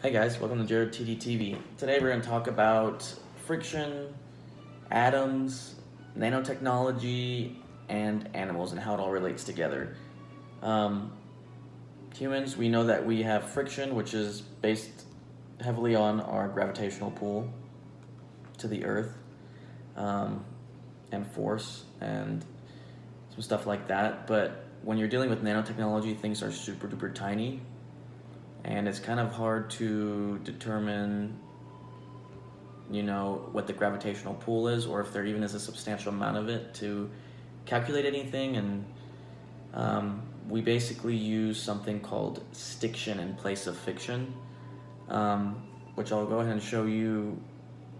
Hey guys, welcome to Jared TV. Today we're going to talk about friction, atoms, nanotechnology, and animals and how it all relates together. Um, Humans, we know that we have friction, which is based heavily on our gravitational pull to the Earth, um, and force and some stuff like that. But when you're dealing with nanotechnology, things are super duper tiny, and it's kind of hard to determine what the gravitational pull is, or if there even is a substantial amount of it to calculate anything. And we basically use something called stiction in place of fiction, which I'll go ahead and show you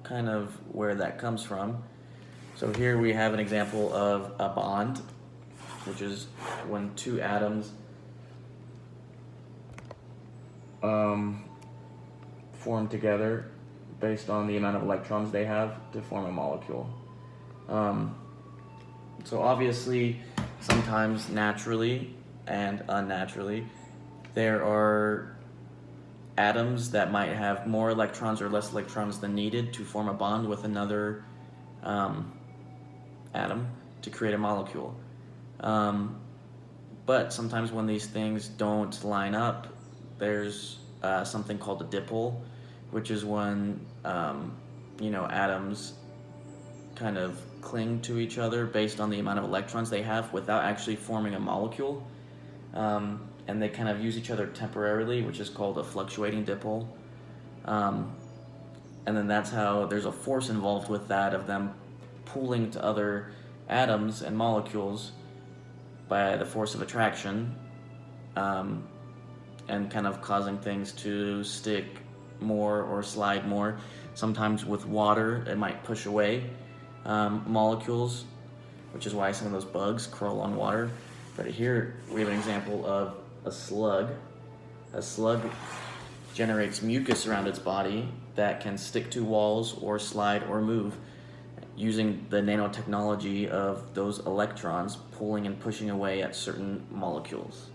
kind of where that comes from. So here we have an example of a bond, which is when two atoms form together based on the amount of electrons they have to form a molecule. So obviously, sometimes naturally and unnaturally, there are atoms that might have more electrons or less electrons than needed to form a bond with another atom to create a molecule. But sometimes when these things don't line up, there's something called a dipole, which is when atoms kind of cling to each other based on the amount of electrons they have without actually forming a molecule. And they kind of use each other temporarily, which is called a fluctuating dipole. And then that's how there's a force involved with that of them pulling to other atoms and molecules by the force of attraction, and kind of causing things to stick more or slide more. Sometimes with water, it might push away molecules, which is why some of those bugs crawl on water. But here we have an example of a slug. A slug generates mucus around its body that can stick to walls or slide or move using the nanotechnology of those electrons pulling and pushing away at certain molecules.